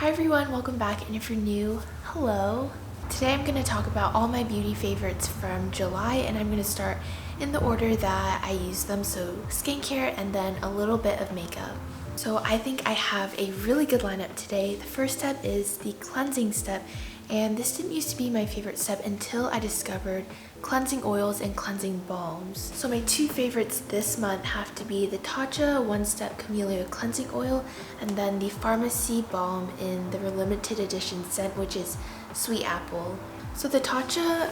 Hi everyone, welcome back, and if you're new, hello. Today I'm going to talk about all my beauty favorites from July, and I'm going to start in the order that I use them, so skincare and then a little bit of makeup. So I think I have a really good lineup today. The first step is the cleansing step, and this didn't used to be my favorite step until I discovered cleansing oils and cleansing balms. So my two favorites this month have to be the Tatcha One Step Camellia Cleansing Oil and then the Pharmacy Balm in the limited edition scent, which is Sweet Apple. So the Tatcha,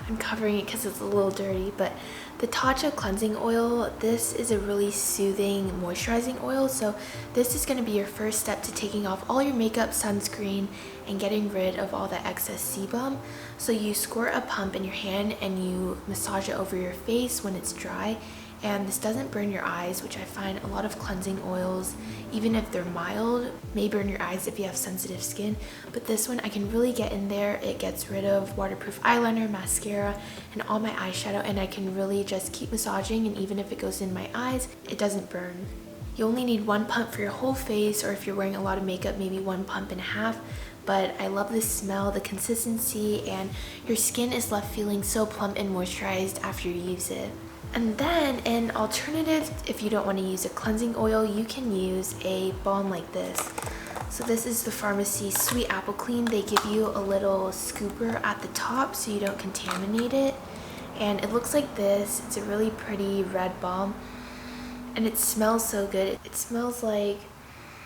I'm covering it because it's a little dirty, but the Tatcha cleansing oil, this is a really soothing moisturizing oil. So this is going to be your first step to taking off all your makeup, sunscreen, and getting rid of all that excess sebum. So you squirt a pump in your hand and you massage it over your face when it's dry. And this doesn't burn your eyes, which I find a lot of cleansing oils, even if they're mild, may burn your eyes if you have sensitive skin. But this one, I can really get in there. It gets rid of waterproof eyeliner, mascara, and all my eyeshadow, and I can really just keep massaging, and even if it goes in my eyes, it doesn't burn. You only need one pump for your whole face, or if you're wearing a lot of makeup, maybe one pump and a half. But I love the smell, the consistency, and your skin is left feeling so plump and moisturized after you use it. And then an alternative, if you don't want to use a cleansing oil, you can use a balm like this. So this is the Pharmacy Sweet Apple Clean. They give you a little scooper at the top so you don't contaminate it. And it looks like this. It's a really pretty red balm. And it smells so good. It smells like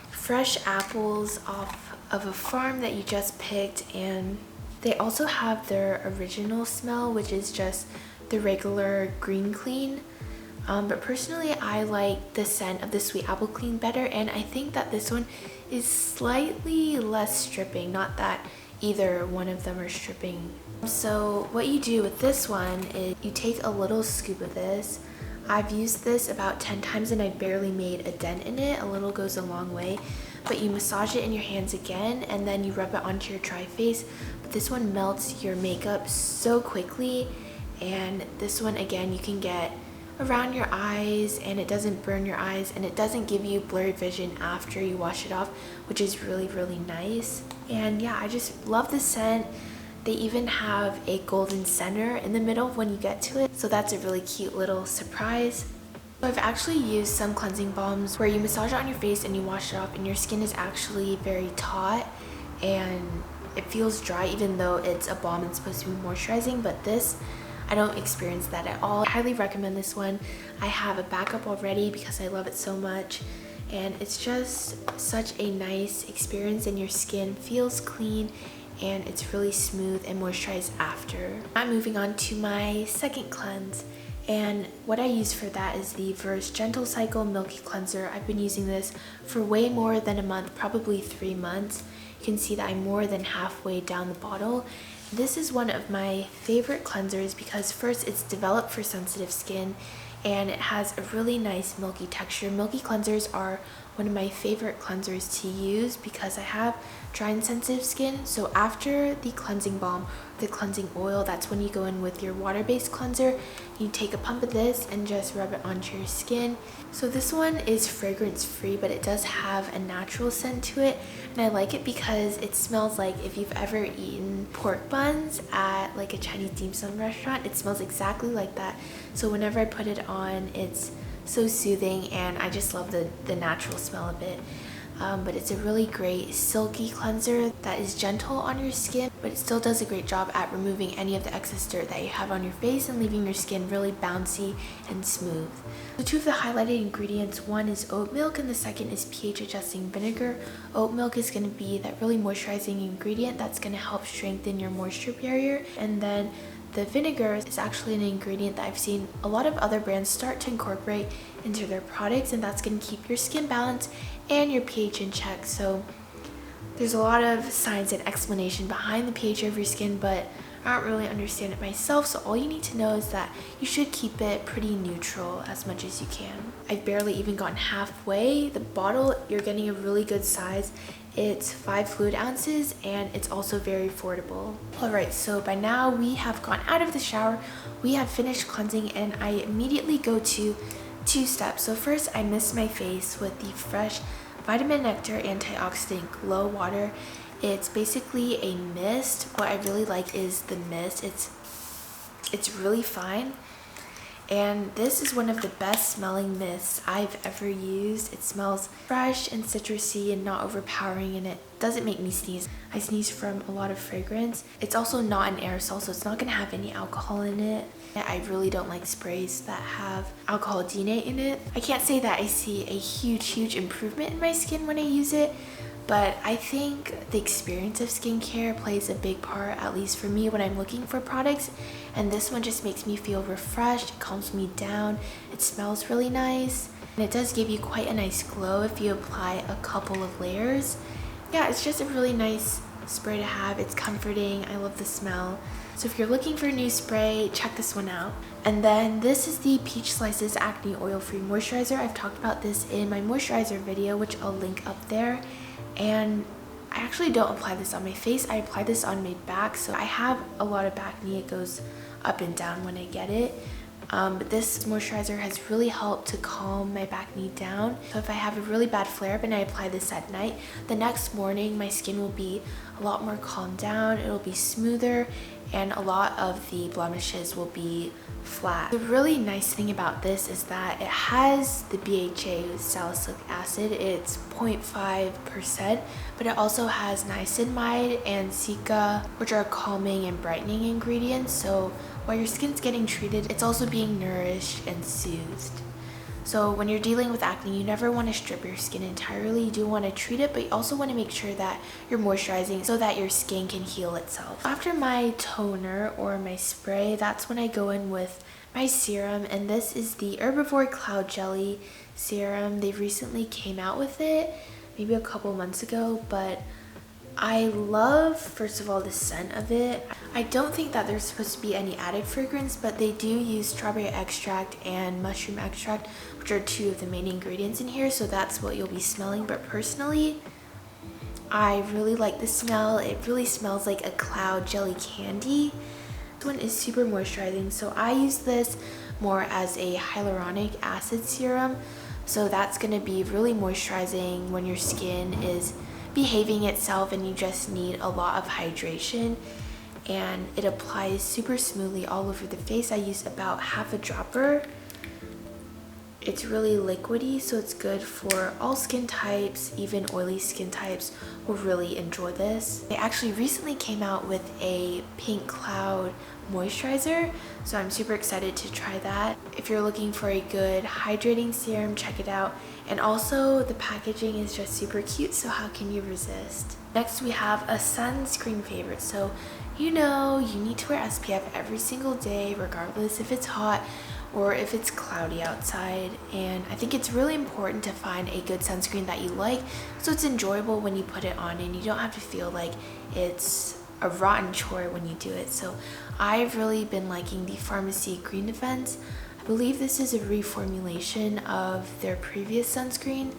fresh apples off of a farm that you just picked. And they also have their original smell, which is just the regular green clean, but personally I like the scent of the Sweet Apple Clean better, and I think that this one is slightly less stripping, not that either one of them are stripping. So what you do with this one is you take a little scoop of this. I've used this about 10 times and I barely made a dent in it. A little goes a long way. But you massage it in your hands again and then you rub it onto your dry face. But this one melts your makeup so quickly. And this one, again, you can get around your eyes and it doesn't burn your eyes and it doesn't give you blurred vision after you wash it off, which is really, really nice. And yeah, I just love the scent. They even have a golden center in the middle when you get to it, so that's a really cute little surprise. So I've actually used some cleansing balms where you massage it on your face and you wash it off and your skin is actually very taut and it feels dry even though it's a balm and it's supposed to be moisturizing, but this, I don't experience that at all. I highly recommend this one. I have a backup already because I love it so much, and it's just such a nice experience and your skin feels clean and it's really smooth and moisturized after. I'm moving on to my second cleanse, and what I use for that is the Verse Gentle Cycle Milky Cleanser. I've been using this for way more than a month, probably 3 months. You can see that I'm more than halfway down the bottle. This is one of my favorite cleansers because first, it's developed for sensitive skin and it has a really nice milky texture. Milky cleansers are one of my favorite cleansers to use because I have dry and sensitive skin. So after the cleansing balm, the cleansing oil, that's when you go in with your water-based cleanser. You take a pump of this and just rub it onto your skin. So this one is fragrance-free, but it does have a natural scent to it. And I like it because it smells like if you've ever eaten pork buns at like a Chinese dim sum restaurant, it smells exactly like that. So whenever I put it on, it's so soothing and I just love the natural smell of it. But it's a really great silky cleanser that is gentle on your skin, but it still does a great job at removing any of the excess dirt that you have on your face and leaving your skin really bouncy and smooth. So two of the highlighted ingredients, one is oat milk and the second is pH adjusting vinegar. Oat milk is going to be that really moisturizing ingredient that's going to help strengthen your moisture barrier, and then the vinegar is actually an ingredient that I've seen a lot of other brands start to incorporate into their products, and that's going to keep your skin balanced and your pH in check. So there's a lot of science and explanation behind the pH of your skin, but I don't really understand it myself, so all you need to know is that you should keep it pretty neutral as much as you can. I've barely even gotten halfway. The bottle, you're getting a really good size. It's 5 fluid ounces and it's also very affordable. Alright, so by now we have gone out of the shower, we have finished cleansing, and I immediately go to 2 steps. So first I mist my face with the fresh Vitamin Nectar Antioxidant Glow Water. It's basically a mist. What I really like is the mist. It's really fine. And this is one of the best smelling mists I've ever used. It smells fresh and citrusy and not overpowering, and it doesn't make me sneeze. I sneeze from a lot of fragrance. It's also not an aerosol, so it's not going to have any alcohol in it. I really don't like sprays that have alcohol DNA in it. I can't say that I see a huge improvement in my skin when I use it, but I think the experience of skincare plays a big part, at least for me, when I'm looking for products. And this one just makes me feel refreshed, it calms me down, it smells really nice, and it does give you quite a nice glow if you apply a couple of layers. Yeah, it's just a really nice spray to have. It's comforting. I love the smell. So if you're looking for a new spray, check this one out. And then this is the Peach Slices Acne Oil-Free Moisturizer. I've talked about this in my moisturizer video, which I'll link up there. And I actually don't apply this on my face. I apply this on my back. So I have a lot of acne. It goes up and down when I get it. But this moisturizer has really helped to calm my acne down. So if I have a really bad flare-up and I apply this at night, the next morning my skin will be a lot more calmed down. It'll be smoother, and a lot of the blemishes will be flat. The really nice thing about this is that it has the BHA salicylic acid. It's 0.5%, but it also has niacinamide and cica, which are calming and brightening ingredients. So while your skin's getting treated, it's also being nourished and soothed. So when you're dealing with acne, you never want to strip your skin entirely. You do want to treat it, but you also want to make sure that you're moisturizing so that your skin can heal itself. After my toner or my spray, that's when I go in with my serum, and this is the Herbivore Cloud Jelly Serum. They recently came out with it, maybe a couple months ago, but I love, first of all, the scent of it. I don't think that there's supposed to be any added fragrance, but they do use strawberry extract and mushroom extract, which are two of the main ingredients in here, so that's what you'll be smelling. But personally, I really like the smell. It really smells like a cloud jelly candy. This one is super moisturizing, so I use this more as a hyaluronic acid serum, so that's going to be really moisturizing when your skin is behaving itself and you just need a lot of hydration, and it applies super smoothly all over the face. I use about half a dropper. It's really liquidy, so it's good for all skin types. Even oily skin types will really enjoy this. They actually recently came out with a pink cloud moisturizer, so I'm super excited to try that. If you're looking for a good hydrating serum, check it out. And also the packaging is just super cute, so how can you resist? Next we have a sunscreen favorite. So you know you need to wear SPF every single day, regardless if it's hot or if it's cloudy outside, and I think it's really important to find a good sunscreen that you like, so it's enjoyable when you put it on and you don't have to feel like it's a rotten chore when you do it. So I've really been liking the Pharmacy Green Defense. I believe this is a reformulation of their previous sunscreen.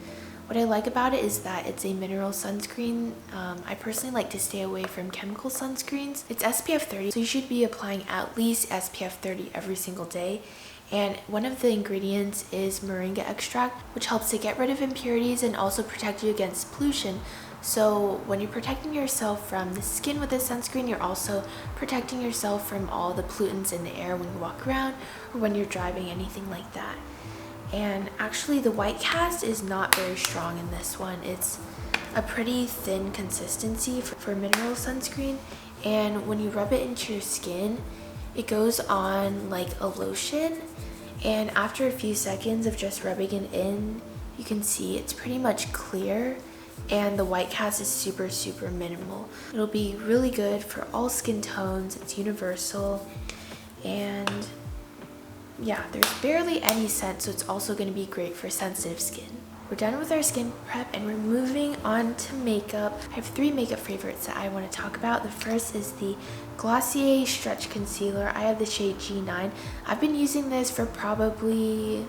What I like about it is that it's a mineral sunscreen. I personally like to stay away from chemical sunscreens. It's SPF 30, so you should be applying at least SPF 30 every single day. And one of the ingredients is moringa extract, which helps to get rid of impurities and also protect you against pollution. So when you're protecting yourself from the skin with this sunscreen, you're also protecting yourself from all the pollutants in the air when you walk around or when you're driving, anything like that. And actually the white cast is not very strong in this one. It's a pretty thin consistency for mineral sunscreen, and when you rub it into your skin, it goes on like a lotion, and after a few seconds of just rubbing it in, you can see it's pretty much clear, and the white cast is super minimal. It'll be really good for all skin tones. It's universal, and yeah, there's barely any scent, so it's also going to be great for sensitive skin. We're done with our skin prep and we're moving on to makeup. I have 3 makeup favorites that I want to talk about. The first is the Glossier Stretch Concealer. I have the shade G9. I've been using this for probably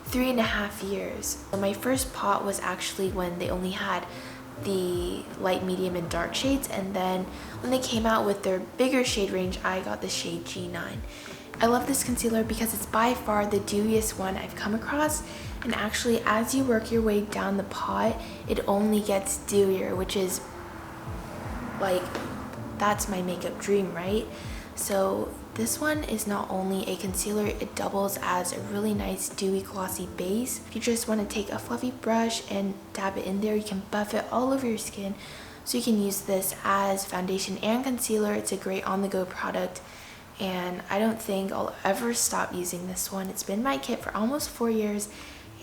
3.5 years. My first pot was actually when they only had the light, medium, and dark shades, and then when they came out with their bigger shade range, I got the shade G9. I love this concealer because it's by far the dewiest one I've come across, and actually as you work your way down the pot, it only gets dewier, which is like, that's my makeup dream, right? So this one is not only a concealer, it doubles as a really nice dewy glossy base. If you just want to take a fluffy brush and dab it in there, you can buff it all over your skin. So you can use this as foundation and concealer. It's a great on-the-go product, and I don't think I'll ever stop using this one. It's been my kit for almost 4 years,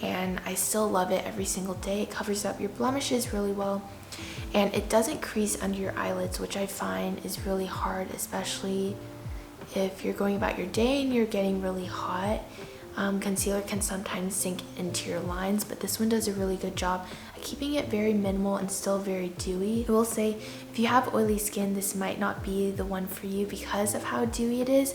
and I still love it every single day. It covers up your blemishes really well, and it doesn't crease under your eyelids, which I find is really hard, especially if you're going about your day and you're getting really hot. Concealer can sometimes sink into your lines, but this one does a really good job at keeping it very minimal and still very dewy. I will say, if you have oily skin, this might not be the one for you because of how dewy it is,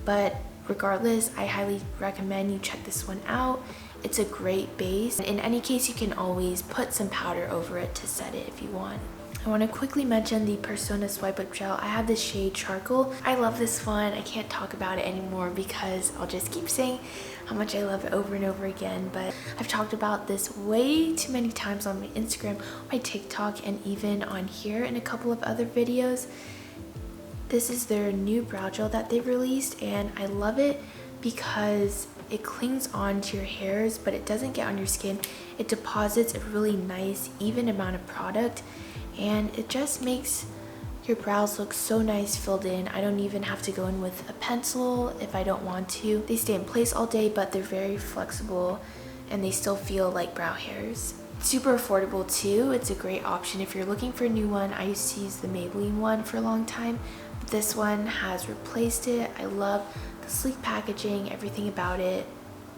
but regardless, I highly recommend you check this one out. It's a great base. In any case, you can always put some powder over it to set it if you want. I want to quickly mention the Persona Swipe Up Gel. I have this shade Charcoal. I love this one. I can't talk about it anymore because I'll just keep saying how much I love it over and over again, but I've talked about this way too many times on my Instagram, my TikTok, and even on here in a couple of other videos. This is their new brow gel that they released, and I love it because it clings on to your hairs, but it doesn't get on your skin. It deposits a really nice, even amount of product, and it just makes your brows look so nice filled in. I don't even have to go in with a pencil if I don't want to. They stay in place all day, but they're very flexible and they still feel like brow hairs. Super affordable too. It's a great option if you're looking for a new one. I used to use the Maybelline one for a long time, but this one has replaced it. I love the sleek packaging, everything about it.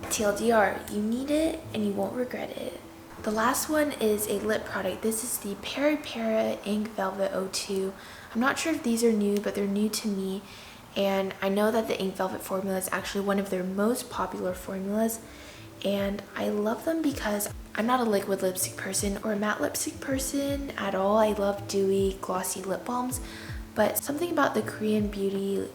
TLDR, you need it and you won't regret it. The last one is a lip product. This is the Peri Peri Ink Velvet 02. I'm not sure if these are new, but they're new to me. And I know that the Ink Velvet formula is actually one of their most popular formulas. And I love them because I'm not a liquid lipstick person or a matte lipstick person at all. I love dewy, glossy lip balms. But something about the Korean Beauty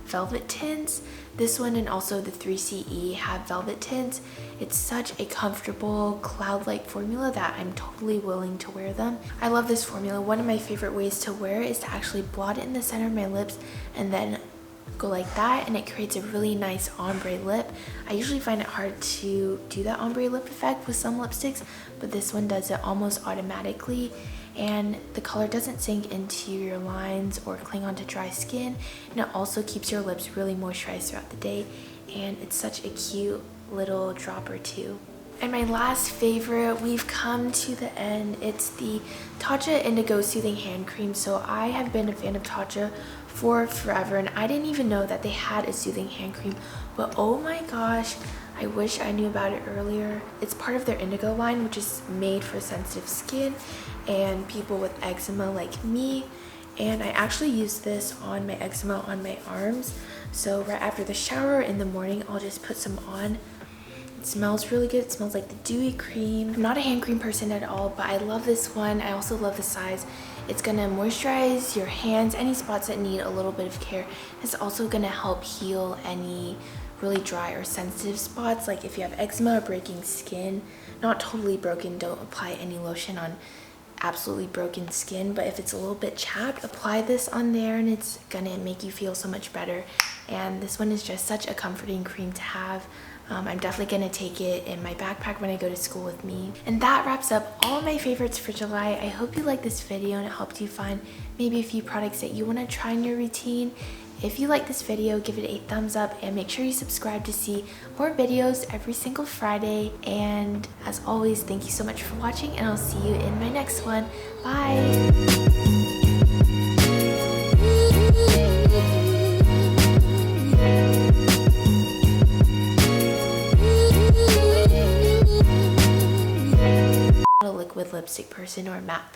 velvet tints, this one and also the 3CE have velvet tints. It's such a comfortable cloud-like formula that I'm totally willing to wear them. I love this formula. One of my favorite ways to wear it is to actually blot it in the center of my lips and then go like that, and it creates a really nice ombre lip. I usually find it hard to do that ombre lip effect with some lipsticks, but this one does it almost automatically, and the color doesn't sink into your lines or cling onto dry skin, and it also keeps your lips really moisturized throughout the day, and it's such a cute little dropper too. And my last favorite, we've come to the end. It's the Tatcha Indigo Soothing Hand Cream. So I have been a fan of Tatcha for forever, and I didn't even know that they had a soothing hand cream, but oh my gosh, I wish I knew about it earlier. It's part of their Indigo line, which is made for sensitive skin and people with eczema like me. And I actually use this on my eczema on my arms. So right after the shower in the morning, I'll just put some on. It smells really good. It smells like the dewy cream. I'm not a hand cream person at all, but I love this one. I also love the size. It's gonna moisturize your hands, any spots that need a little bit of care. It's also gonna help heal any really dry or sensitive spots, like if you have eczema or breaking skin. Not totally broken, don't apply any lotion on absolutely broken skin, but if it's a little bit chapped, apply this on there and it's gonna make you feel so much better. And this one is just such a comforting cream to have. I'm definitely gonna take it in my backpack when I go to school with me. And that wraps up all my favorites for July. I hope you liked this video and it helped you find maybe a few products that you wanna try in your routine. If you like this video, give it a thumbs up and make sure you subscribe to see more videos every single Friday. And as always, thank you so much for watching, and I'll see you in my next one. Bye! Not a liquid lipstick person or a matte